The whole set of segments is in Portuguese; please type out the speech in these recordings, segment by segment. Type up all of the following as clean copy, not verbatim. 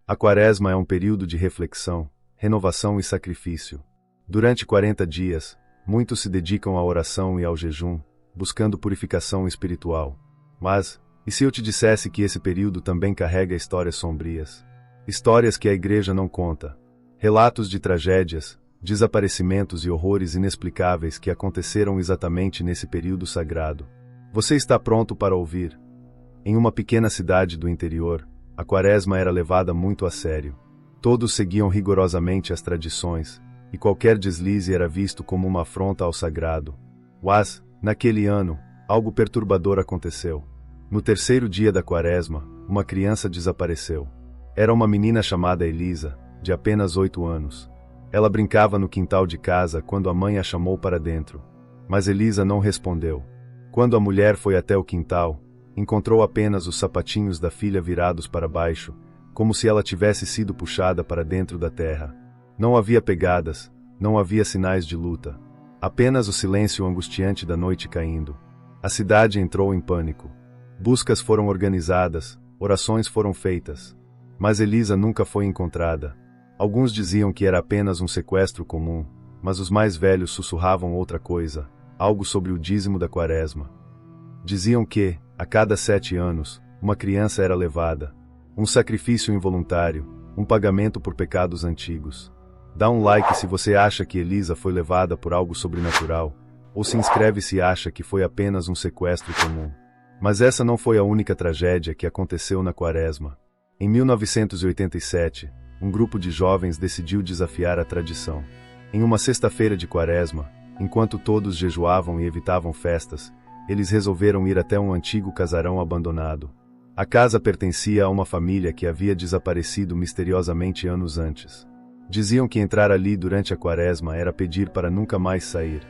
A Quaresma é um período de reflexão, renovação e sacrifício. Durante 40 dias, muitos se dedicam à oração e ao jejum, buscando purificação espiritual. Mas, e se eu te dissesse que esse período também carrega histórias sombrias? Histórias que a igreja não conta. Relatos de tragédias, desaparecimentos e horrores inexplicáveis que aconteceram exatamente nesse período sagrado. Você está pronto para ouvir? Em uma pequena cidade do interior, a Quaresma era levada muito a sério. Todos seguiam rigorosamente as tradições, e qualquer deslize era visto como uma afronta ao sagrado. Mas, naquele ano, algo perturbador aconteceu. No terceiro dia da Quaresma, uma criança desapareceu. Era uma menina chamada Elisa, de apenas 8 anos. Ela brincava no quintal de casa quando a mãe a chamou para dentro. Mas Elisa não respondeu. Quando a mulher foi até o quintal, encontrou apenas os sapatinhos da filha virados para baixo, como se ela tivesse sido puxada para dentro da terra. Não havia pegadas, não havia sinais de luta. Apenas o silêncio angustiante da noite caindo. A cidade entrou em pânico. Buscas foram organizadas, orações foram feitas. Mas Elisa nunca foi encontrada. Alguns diziam que era apenas um sequestro comum, mas os mais velhos sussurravam outra coisa, algo sobre o dízimo da Quaresma. Diziam que, a cada 7 anos, uma criança era levada. Um sacrifício involuntário, um pagamento por pecados antigos. Dá um like se você acha que Elisa foi levada por algo sobrenatural, ou se inscreve se acha que foi apenas um sequestro comum. Mas essa não foi a única tragédia que aconteceu na Quaresma. Em 1987, um grupo de jovens decidiu desafiar a tradição. Em uma sexta-feira de Quaresma, enquanto todos jejuavam e evitavam festas, eles resolveram ir até um antigo casarão abandonado. A casa pertencia a uma família que havia desaparecido misteriosamente anos antes. Diziam que entrar ali durante a Quaresma era pedir para nunca mais sair.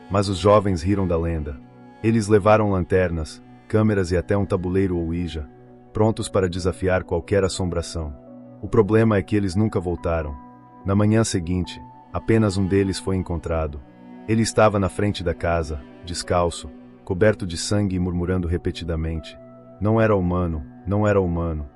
Mas os jovens riram da lenda. Eles levaram lanternas, câmeras e até um tabuleiro Ouija, prontos para desafiar qualquer assombração. O problema é que eles nunca voltaram. Na manhã seguinte, apenas um deles foi encontrado. Ele estava na frente da casa, descalço, coberto de sangue e murmurando repetidamente. Não era humano, não era humano.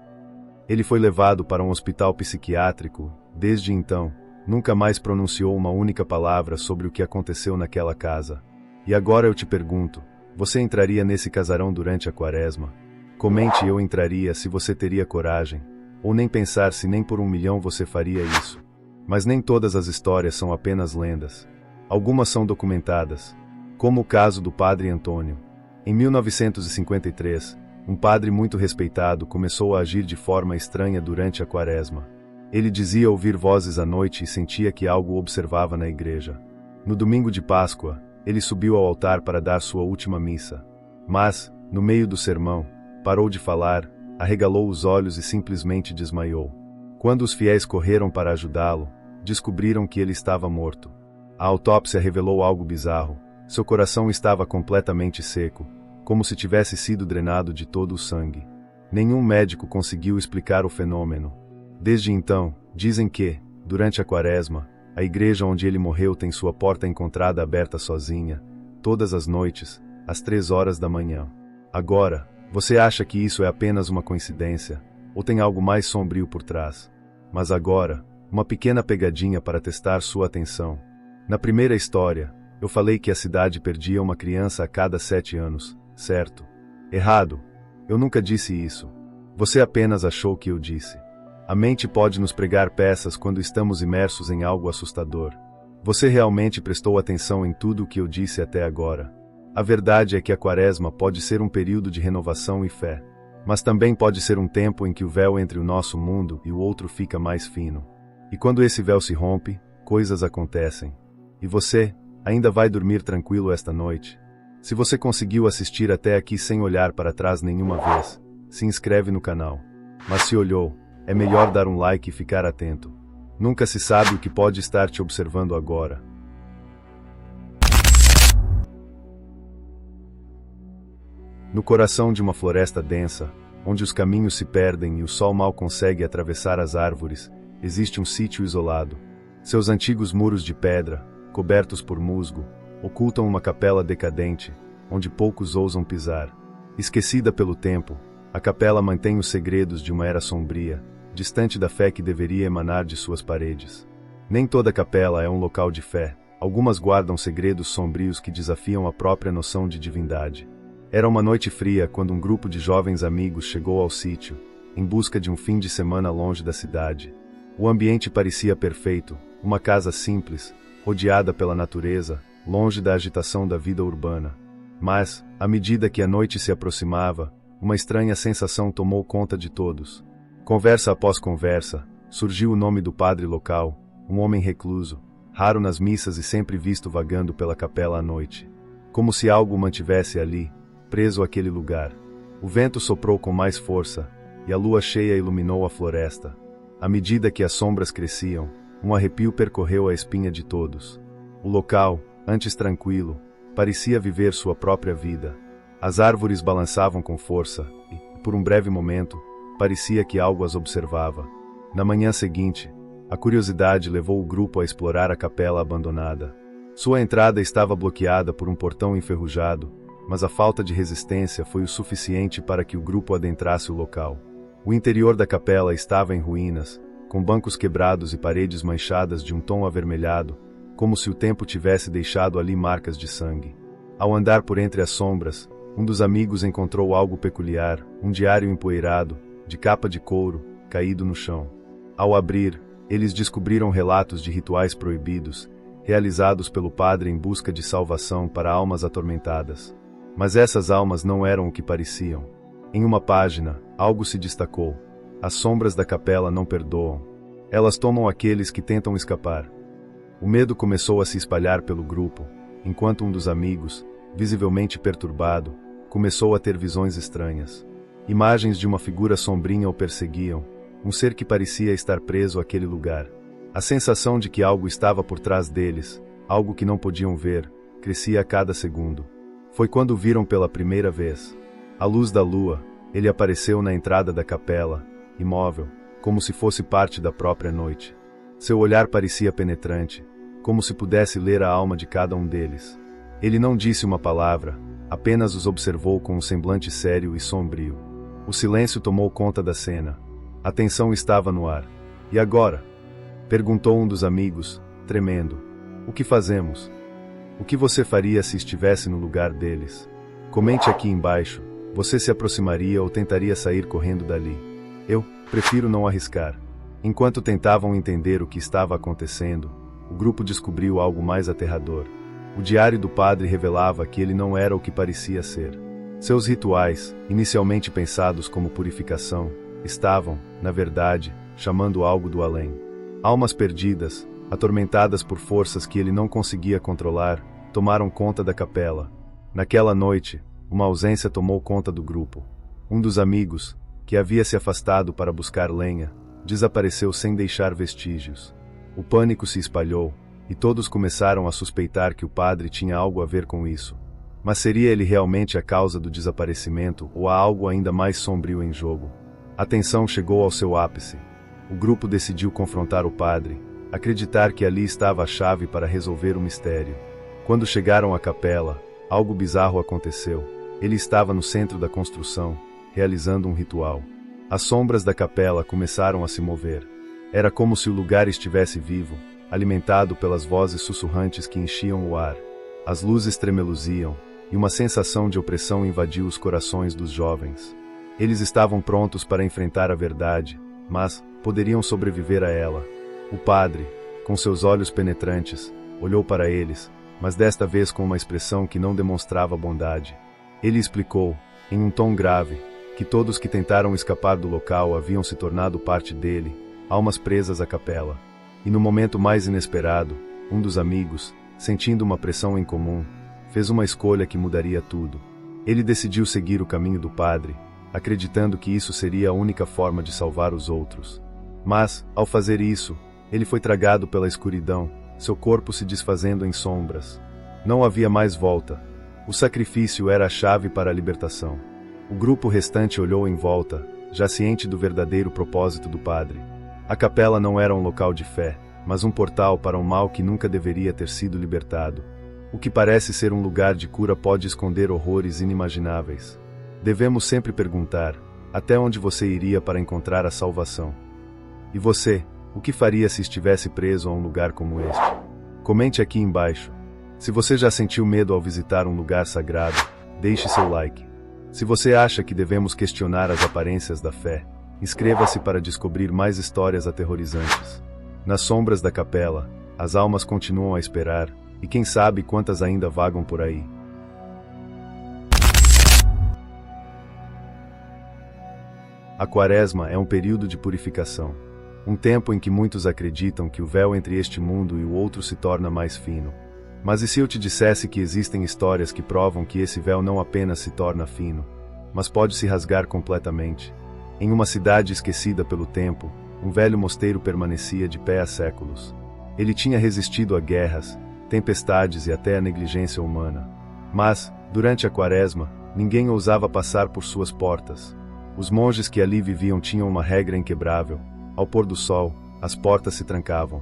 Ele foi levado para um hospital psiquiátrico. Desde então, nunca mais pronunciou uma única palavra sobre o que aconteceu naquela casa. E agora eu te pergunto, você entraria nesse casarão durante a Quaresma? Comente eu entraria se você teria coragem, ou nem pensar se nem por 1 milhão você faria isso. Mas nem todas as histórias são apenas lendas. Algumas são documentadas, como o caso do padre Antônio. Em 1953, um padre muito respeitado começou a agir de forma estranha durante a Quaresma. Ele dizia ouvir vozes à noite e sentia que algo o observava na igreja. No domingo de Páscoa, ele subiu ao altar para dar sua última missa. Mas, no meio do sermão, parou de falar, arregalou os olhos e simplesmente desmaiou. Quando os fiéis correram para ajudá-lo, descobriram que ele estava morto. A autópsia revelou algo bizarro. Seu coração estava completamente seco, como se tivesse sido drenado de todo o sangue. Nenhum médico conseguiu explicar o fenômeno. Desde então, dizem que, durante a Quaresma, a igreja onde ele morreu tem sua porta encontrada aberta sozinha, todas as noites, às 3 horas da manhã. Agora, você acha que isso é apenas uma coincidência, ou tem algo mais sombrio por trás? Mas agora, uma pequena pegadinha para testar sua atenção. Na primeira história, eu falei que a cidade perdia uma criança a cada 7 anos, certo? Errado. Eu nunca disse isso. Você apenas achou que eu disse. A mente pode nos pregar peças quando estamos imersos em algo assustador. Você realmente prestou atenção em tudo o que eu disse até agora. A verdade é que a Quaresma pode ser um período de renovação e fé. Mas também pode ser um tempo em que o véu entre o nosso mundo e o outro fica mais fino. E quando esse véu se rompe, coisas acontecem. E você, ainda vai dormir tranquilo esta noite? Se você conseguiu assistir até aqui sem olhar para trás nenhuma vez, se inscreve no canal. Mas se olhou, é melhor dar um like e ficar atento. Nunca se sabe o que pode estar te observando agora. No coração de uma floresta densa, onde os caminhos se perdem e o sol mal consegue atravessar as árvores, existe um sítio isolado. Seus antigos muros de pedra, cobertos por musgo, ocultam uma capela decadente, onde poucos ousam pisar. Esquecida pelo tempo, a capela mantém os segredos de uma era sombria, distante da fé que deveria emanar de suas paredes. Nem toda capela é um local de fé, algumas guardam segredos sombrios que desafiam a própria noção de divindade. Era uma noite fria quando um grupo de jovens amigos chegou ao sítio, em busca de um fim de semana longe da cidade. O ambiente parecia perfeito, uma casa simples, rodeada pela natureza, longe da agitação da vida urbana. Mas, à medida que a noite se aproximava, uma estranha sensação tomou conta de todos. Conversa após conversa, surgiu o nome do padre local, um homem recluso, raro nas missas e sempre visto vagando pela capela à noite. Como se algo o mantivesse ali, preso àquele lugar. O vento soprou com mais força, e a lua cheia iluminou a floresta. À medida que as sombras cresciam, um arrepio percorreu a espinha de todos. O local, antes tranquilo, parecia viver sua própria vida. As árvores balançavam com força, e, por um breve momento, parecia que algo as observava. Na manhã seguinte, a curiosidade levou o grupo a explorar a capela abandonada. Sua entrada estava bloqueada por um portão enferrujado, mas a falta de resistência foi o suficiente para que o grupo adentrasse o local. O interior da capela estava em ruínas, com bancos quebrados e paredes manchadas de um tom avermelhado, como se o tempo tivesse deixado ali marcas de sangue. Ao andar por entre as sombras, um dos amigos encontrou algo peculiar, um diário empoeirado, de capa de couro, caído no chão. Ao abrir, eles descobriram relatos de rituais proibidos, realizados pelo padre em busca de salvação para almas atormentadas. Mas essas almas não eram o que pareciam. Em uma página, algo se destacou. As sombras da capela não perdoam. Elas tomam aqueles que tentam escapar. O medo começou a se espalhar pelo grupo, enquanto um dos amigos, visivelmente perturbado, começou a ter visões estranhas. Imagens de uma figura sombrinha o perseguiam, um ser que parecia estar preso àquele lugar. A sensação de que algo estava por trás deles, algo que não podiam ver, crescia a cada segundo. Foi quando o viram pela primeira vez. À luz da lua, ele apareceu na entrada da capela, imóvel, como se fosse parte da própria noite. Seu olhar parecia penetrante, como se pudesse ler a alma de cada um deles. Ele não disse uma palavra, apenas os observou com um semblante sério e sombrio. O silêncio tomou conta da cena. A tensão estava no ar. E agora? Perguntou um dos amigos, tremendo. O que fazemos? O que você faria se estivesse no lugar deles? Comente aqui embaixo. Você se aproximaria ou tentaria sair correndo dali? Eu prefiro não arriscar. Enquanto tentavam entender o que estava acontecendo, o grupo descobriu algo mais aterrador. O diário do padre revelava que ele não era o que parecia ser. Seus rituais, inicialmente pensados como purificação, estavam, na verdade, chamando algo do além. Almas perdidas, atormentadas por forças que ele não conseguia controlar, tomaram conta da capela. Naquela noite, uma ausência tomou conta do grupo. Um dos amigos, que havia se afastado para buscar lenha, desapareceu sem deixar vestígios. O pânico se espalhou, e todos começaram a suspeitar que o padre tinha algo a ver com isso. Mas seria ele realmente a causa do desaparecimento ou há algo ainda mais sombrio em jogo? A tensão chegou ao seu ápice. O grupo decidiu confrontar o padre, acreditar que ali estava a chave para resolver o mistério. Quando chegaram à capela, algo bizarro aconteceu. Ele estava no centro da construção, realizando um ritual. As sombras da capela começaram a se mover. Era como se o lugar estivesse vivo, alimentado pelas vozes sussurrantes que enchiam o ar. As luzes tremeluziam, e uma sensação de opressão invadiu os corações dos jovens. Eles estavam prontos para enfrentar a verdade, mas poderiam sobreviver a ela. O padre, com seus olhos penetrantes, olhou para eles, mas desta vez com uma expressão que não demonstrava bondade. Ele explicou, em um tom grave, que todos que tentaram escapar do local haviam se tornado parte dele, almas presas à capela. E no momento mais inesperado, um dos amigos, sentindo uma pressão em comum, fez uma escolha que mudaria tudo. Ele decidiu seguir o caminho do padre, acreditando que isso seria a única forma de salvar os outros. Mas, ao fazer isso, ele foi tragado pela escuridão, seu corpo se desfazendo em sombras. Não havia mais volta. O sacrifício era a chave para a libertação. O grupo restante olhou em volta, já ciente do verdadeiro propósito do padre. A capela não era um local de fé, mas um portal para um mal que nunca deveria ter sido libertado. O que parece ser um lugar de cura pode esconder horrores inimagináveis. Devemos sempre perguntar, até onde você iria para encontrar a salvação? E você, o que faria se estivesse preso a um lugar como este? Comente aqui embaixo. Se você já sentiu medo ao visitar um lugar sagrado, deixe seu like. Se você acha que devemos questionar as aparências da fé, inscreva-se para descobrir mais histórias aterrorizantes. Nas sombras da capela, as almas continuam a esperar, e quem sabe quantas ainda vagam por aí. A Quaresma é um período de purificação. Um tempo em que muitos acreditam que o véu entre este mundo e o outro se torna mais fino. Mas e se eu te dissesse que existem histórias que provam que esse véu não apenas se torna fino, mas pode se rasgar completamente? Em uma cidade esquecida pelo tempo, um velho mosteiro permanecia de pé há séculos. Ele tinha resistido a guerras, tempestades e até a negligência humana. Mas, durante a Quaresma, ninguém ousava passar por suas portas. Os monges que ali viviam tinham uma regra inquebrável: ao pôr do sol, as portas se trancavam.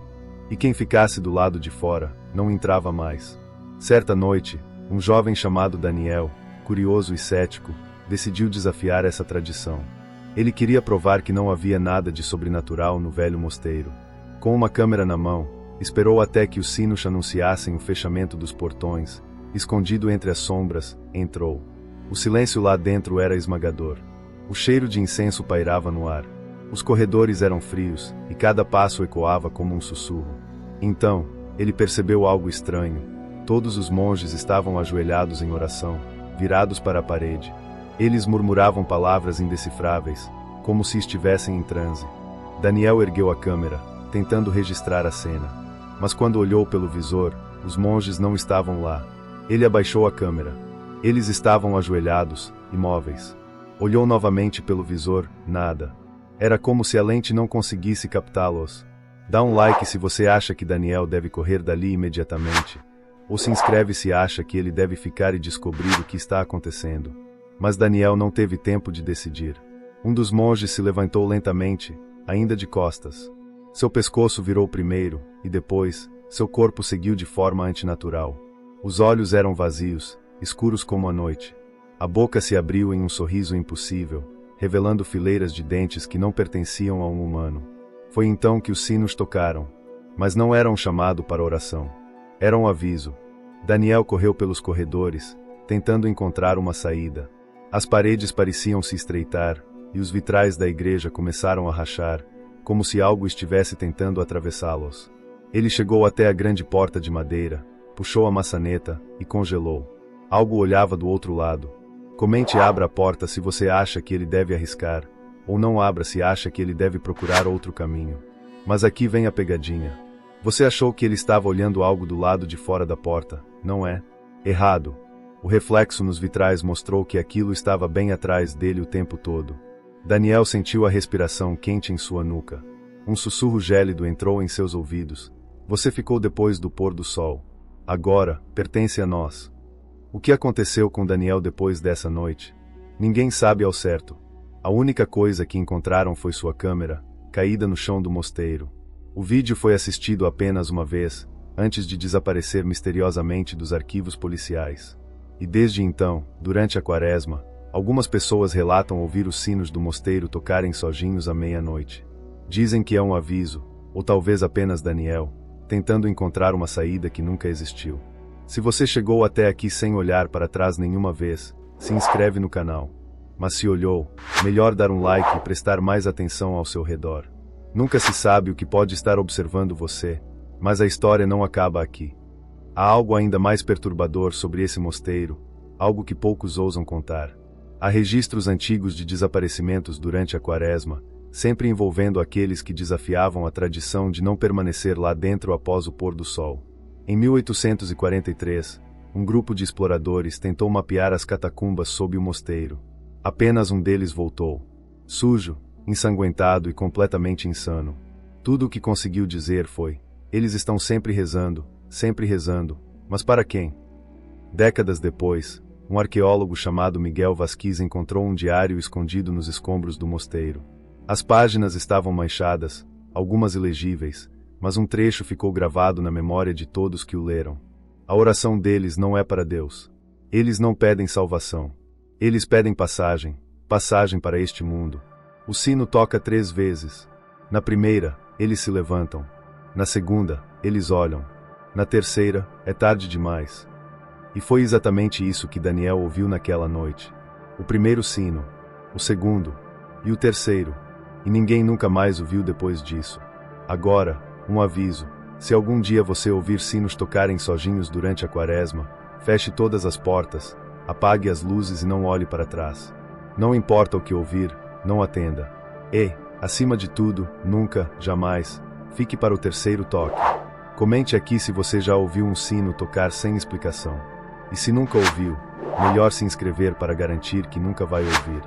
E quem ficasse do lado de fora, não entrava mais. Certa noite, um jovem chamado Daniel, curioso e cético, decidiu desafiar essa tradição. Ele queria provar que não havia nada de sobrenatural no velho mosteiro. Com uma câmera na mão, esperou até que os sinos anunciassem o fechamento dos portões. Escondido entre as sombras, entrou. O silêncio lá dentro era esmagador. O cheiro de incenso pairava no ar. Os corredores eram frios, e cada passo ecoava como um sussurro. Então, ele percebeu algo estranho. Todos os monges estavam ajoelhados em oração, virados para a parede. Eles murmuravam palavras indecifráveis, como se estivessem em transe. Daniel ergueu a câmera, tentando registrar a cena. Mas quando olhou pelo visor, os monges não estavam lá. Ele abaixou a câmera. Eles estavam ajoelhados, imóveis. Olhou novamente pelo visor, nada. Era como se a lente não conseguisse captá-los. Dá um like se você acha que Daniel deve correr dali imediatamente. Ou se inscreve se acha que ele deve ficar e descobrir o que está acontecendo. Mas Daniel não teve tempo de decidir. Um dos monges se levantou lentamente, ainda de costas. Seu pescoço virou primeiro, e depois, seu corpo seguiu de forma antinatural. Os olhos eram vazios, escuros como a noite. A boca se abriu em um sorriso impossível, revelando fileiras de dentes que não pertenciam a um humano. Foi então que os sinos tocaram, mas não era um chamado para oração. Era um aviso. Daniel correu pelos corredores, tentando encontrar uma saída. As paredes pareciam se estreitar, e os vitrais da igreja começaram a rachar, como se algo estivesse tentando atravessá-los. Ele chegou até a grande porta de madeira, puxou a maçaneta e congelou. Algo olhava do outro lado. Comente e abra a porta se você acha que ele deve arriscar, ou não abra se acha que ele deve procurar outro caminho. Mas aqui vem a pegadinha. Você achou que ele estava olhando algo do lado de fora da porta, não é? Errado. O reflexo nos vitrais mostrou que aquilo estava bem atrás dele o tempo todo. Daniel sentiu a respiração quente em sua nuca. Um sussurro gélido entrou em seus ouvidos. Você ficou depois do pôr do sol. Agora, pertence a nós. O que aconteceu com Daniel depois dessa noite? Ninguém sabe ao certo. A única coisa que encontraram foi sua câmera, caída no chão do mosteiro. O vídeo foi assistido apenas uma vez, antes de desaparecer misteriosamente dos arquivos policiais. E desde então, durante a Quaresma, algumas pessoas relatam ouvir os sinos do mosteiro tocarem sozinhos à meia-noite. Dizem que é um aviso, ou talvez apenas Daniel, tentando encontrar uma saída que nunca existiu. Se você chegou até aqui sem olhar para trás nenhuma vez, se inscreve no canal. Mas se olhou, melhor dar um like e prestar mais atenção ao seu redor. Nunca se sabe o que pode estar observando você, mas a história não acaba aqui. Há algo ainda mais perturbador sobre esse mosteiro, algo que poucos ousam contar. Há registros antigos de desaparecimentos durante a Quaresma, sempre envolvendo aqueles que desafiavam a tradição de não permanecer lá dentro após o pôr do sol. Em 1843, um grupo de exploradores tentou mapear as catacumbas sob o mosteiro. Apenas um deles voltou. Sujo, ensanguentado e completamente insano. Tudo o que conseguiu dizer foi: eles estão sempre rezando, mas para quem? Décadas depois, um arqueólogo chamado Miguel Vasquez encontrou um diário escondido nos escombros do mosteiro. As páginas estavam manchadas, algumas ilegíveis, mas um trecho ficou gravado na memória de todos que o leram. A oração deles não é para Deus. Eles não pedem salvação. Eles pedem passagem para este mundo. O sino toca 3 vezes. Na primeira, eles se levantam. Na segunda, eles olham. Na terceira, é tarde demais. E foi exatamente isso que Daniel ouviu naquela noite. O primeiro sino, o segundo e o terceiro. E ninguém nunca mais o viu depois disso. Agora, um aviso: se algum dia você ouvir sinos tocarem sozinhos durante a quaresma, feche todas as portas, apague as luzes e não olhe para trás. Não importa o que ouvir, não atenda. E, acima de tudo, nunca, jamais, fique para o terceiro toque. Comente aqui se você já ouviu um sino tocar sem explicação. E se nunca ouviu, melhor se inscrever para garantir que nunca vai ouvir.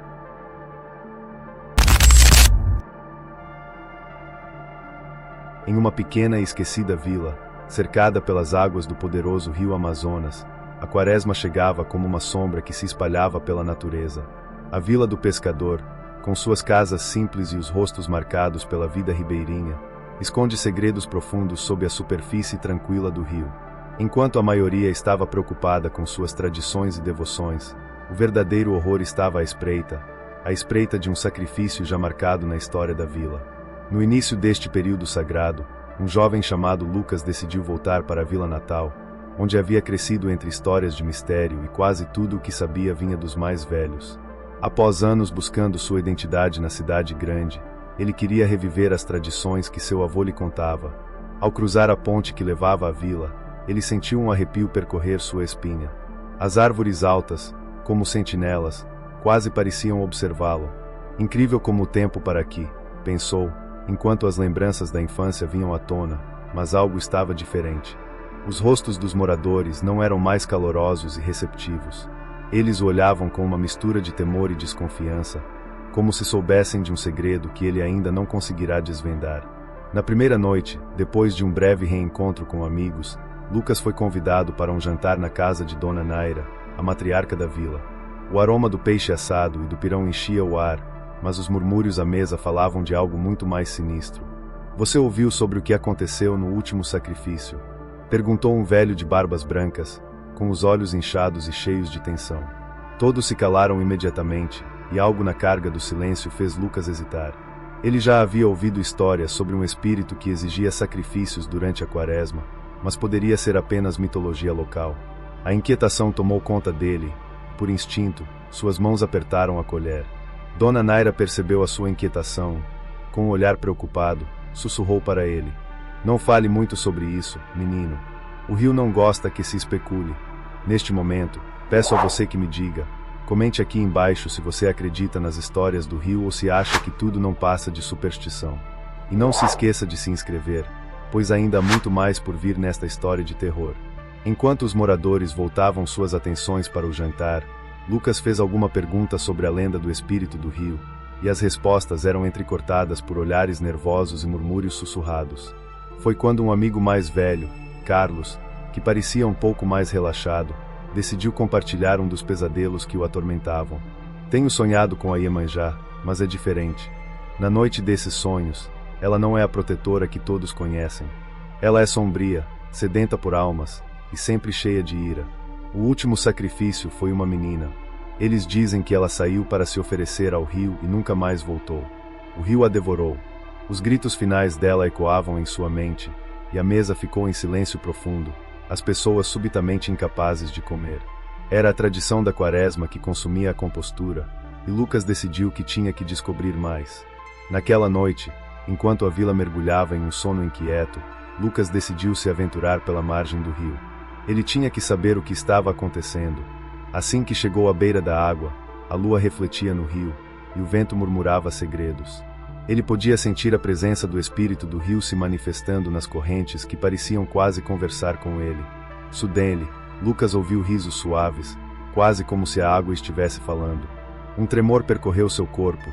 Em uma pequena e esquecida vila, cercada pelas águas do poderoso rio Amazonas, a quaresma chegava como uma sombra que se espalhava pela natureza. A vila do pescador, com suas casas simples e os rostos marcados pela vida ribeirinha, esconde segredos profundos sob a superfície tranquila do rio. Enquanto a maioria estava preocupada com suas tradições e devoções, o verdadeiro horror estava à espreita de um sacrifício já marcado na história da vila. No início deste período sagrado, um jovem chamado Lucas decidiu voltar para a vila natal, onde havia crescido entre histórias de mistério e quase tudo o que sabia vinha dos mais velhos. Após anos buscando sua identidade na cidade grande, ele queria reviver as tradições que seu avô lhe contava. Ao cruzar a ponte que levava à vila, ele sentiu um arrepio percorrer sua espinha. As árvores altas, como sentinelas, quase pareciam observá-lo. Incrível como o tempo para aqui, pensou, enquanto as lembranças da infância vinham à tona, mas algo estava diferente. Os rostos dos moradores não eram mais calorosos e receptivos. Eles o olhavam com uma mistura de temor e desconfiança, como se soubessem de um segredo que ele ainda não conseguirá desvendar. Na primeira noite, depois de um breve reencontro com amigos, Lucas foi convidado para um jantar na casa de Dona Naira, a matriarca da vila. O aroma do peixe assado e do pirão enchia o ar, mas os murmúrios à mesa falavam de algo muito mais sinistro. "Você ouviu sobre o que aconteceu no último sacrifício?" perguntou um velho de barbas brancas, com os olhos inchados e cheios de tensão. Todos se calaram imediatamente, e algo na carga do silêncio fez Lucas hesitar. Ele já havia ouvido histórias sobre um espírito que exigia sacrifícios durante a quaresma, mas poderia ser apenas mitologia local. A inquietação tomou conta dele. Por instinto, suas mãos apertaram a colher. Dona Naira percebeu a sua inquietação. Com um olhar preocupado, sussurrou para ele: "Não fale muito sobre isso, menino. O rio não gosta que se especule. Neste momento, peço a você que me diga. Comente aqui embaixo se você acredita nas histórias do rio ou se acha que tudo não passa de superstição. E não se esqueça de se inscrever, pois ainda há muito mais por vir nesta história de terror." Enquanto os moradores voltavam suas atenções para o jantar, Lucas fez alguma pergunta sobre a lenda do espírito do rio, e as respostas eram entrecortadas por olhares nervosos e murmúrios sussurrados. Foi quando um amigo mais velho, Carlos, que parecia um pouco mais relaxado, decidiu compartilhar um dos pesadelos que o atormentavam. "Tenho sonhado com a Iemanjá, mas é diferente. Na noite desses sonhos, ela não é a protetora que todos conhecem. Ela é sombria, sedenta por almas, e sempre cheia de ira. O último sacrifício foi uma menina. Eles dizem que ela saiu para se oferecer ao rio e nunca mais voltou. O rio a devorou. Os gritos finais dela ecoavam em sua mente, e a mesa ficou em silêncio profundo, as pessoas subitamente incapazes de comer. Era a tradição da quaresma que consumia a compostura, e Lucas decidiu que tinha que descobrir mais. Naquela noite, enquanto a vila mergulhava em um sono inquieto, Lucas decidiu se aventurar pela margem do rio. Ele tinha que saber o que estava acontecendo. Assim que chegou à beira da água, a lua refletia no rio, e o vento murmurava segredos. Ele podia sentir a presença do espírito do rio se manifestando nas correntes que pareciam quase conversar com ele. Sudene, Lucas ouviu risos suaves, quase como se a água estivesse falando. Um tremor percorreu seu corpo,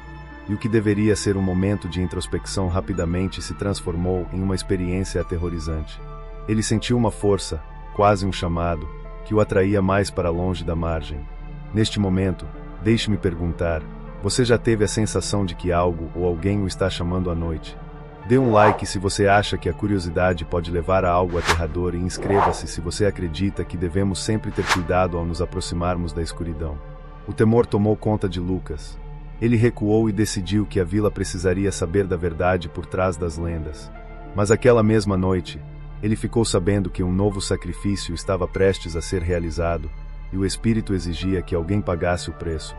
e o que deveria ser um momento de introspecção rapidamente se transformou em uma experiência aterrorizante. Ele sentiu uma força, quase um chamado, que o atraía mais para longe da margem. Neste momento, deixe-me perguntar, você já teve a sensação de que algo ou alguém o está chamando à noite? Dê um like se você acha que a curiosidade pode levar a algo aterrador e inscreva-se se você acredita que devemos sempre ter cuidado ao nos aproximarmos da escuridão. O temor tomou conta de Lucas. Ele recuou e decidiu que a vila precisaria saber da verdade por trás das lendas. Mas aquela mesma noite, ele ficou sabendo que um novo sacrifício estava prestes a ser realizado, e o espírito exigia que alguém pagasse o preço.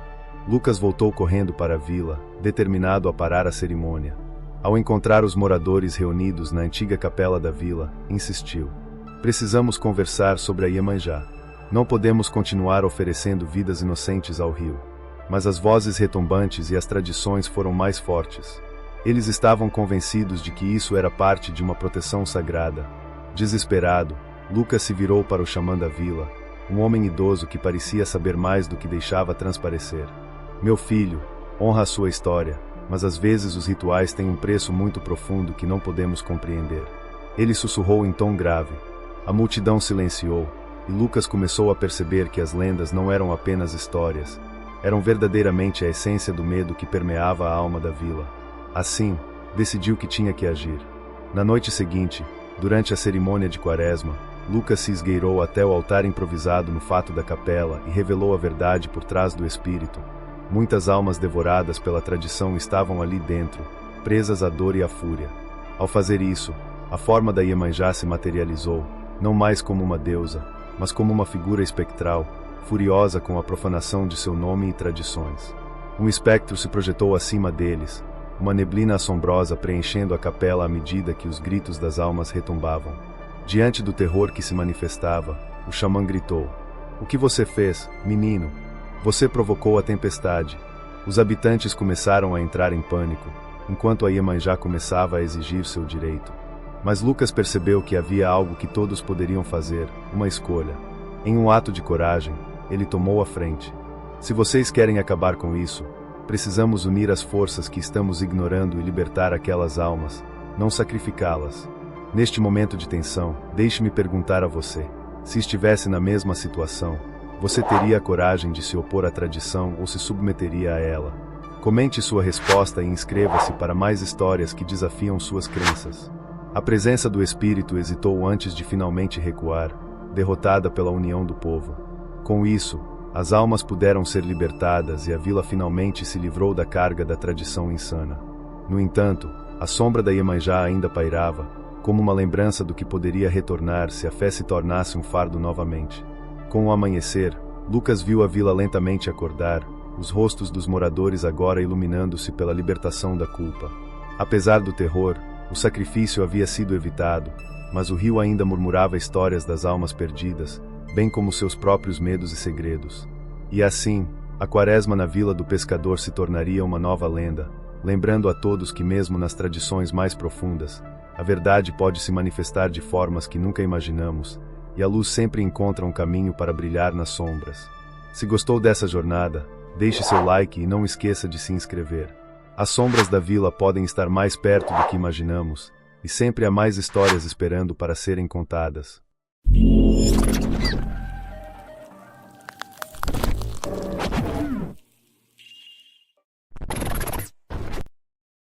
Lucas voltou correndo para a vila, determinado a parar a cerimônia. Ao encontrar os moradores reunidos na antiga capela da vila, insistiu: "Precisamos conversar sobre a Iemanjá. Não podemos continuar oferecendo vidas inocentes ao rio." Mas as vozes retumbantes e as tradições foram mais fortes. Eles estavam convencidos de que isso era parte de uma proteção sagrada. Desesperado, Lucas se virou para o xamã da vila, um homem idoso que parecia saber mais do que deixava transparecer. "Meu filho, honra a sua história, mas às vezes os rituais têm um preço muito profundo que não podemos compreender." Ele sussurrou em tom grave. A multidão silenciou, e Lucas começou a perceber que as lendas não eram apenas histórias, eram verdadeiramente a essência do medo que permeava a alma da vila. Assim, decidiu que tinha que agir. Na noite seguinte, durante a cerimônia de Quaresma, Lucas se esgueirou até o altar improvisado no fato da capela e revelou a verdade por trás do espírito. Muitas almas devoradas pela tradição estavam ali dentro, presas à dor e à fúria. Ao fazer isso, a forma da Iemanjá se materializou, não mais como uma deusa, mas como uma figura espectral, furiosa com a profanação de seu nome e tradições. Um espectro se projetou acima deles, uma neblina assombrosa preenchendo a capela à medida que os gritos das almas retumbavam. Diante do terror que se manifestava, o xamã gritou: "O que você fez, menino? Você provocou a tempestade." Os habitantes começaram a entrar em pânico, enquanto a Iemanjá começava a exigir seu direito. Mas Lucas percebeu que havia algo que todos poderiam fazer, uma escolha. Em um ato de coragem, ele tomou a frente. "Se vocês querem acabar com isso, precisamos unir as forças que estamos ignorando e libertar aquelas almas, não sacrificá-las." Neste momento de tensão, deixe-me perguntar a você: se estivesse na mesma situação, você teria a coragem de se opor à tradição ou se submeteria a ela? Comente sua resposta e inscreva-se para mais histórias que desafiam suas crenças. A presença do espírito hesitou antes de finalmente recuar, derrotada pela união do povo. Com isso, as almas puderam ser libertadas e a vila finalmente se livrou da carga da tradição insana. No entanto, a sombra da Iemanjá ainda pairava, como uma lembrança do que poderia retornar se a fé se tornasse um fardo novamente. Com o amanhecer, Lucas viu a vila lentamente acordar, os rostos dos moradores agora iluminando-se pela libertação da culpa. Apesar do terror, o sacrifício havia sido evitado, mas o rio ainda murmurava histórias das almas perdidas, bem como seus próprios medos e segredos. E assim, a Quaresma na Vila do Pescador se tornaria uma nova lenda, lembrando a todos que mesmo nas tradições mais profundas, a verdade pode se manifestar de formas que nunca imaginamos, e a luz sempre encontra um caminho para brilhar nas sombras. Se gostou dessa jornada, deixe seu like e não esqueça de se inscrever. As sombras da vila podem estar mais perto do que imaginamos, e sempre há mais histórias esperando para serem contadas.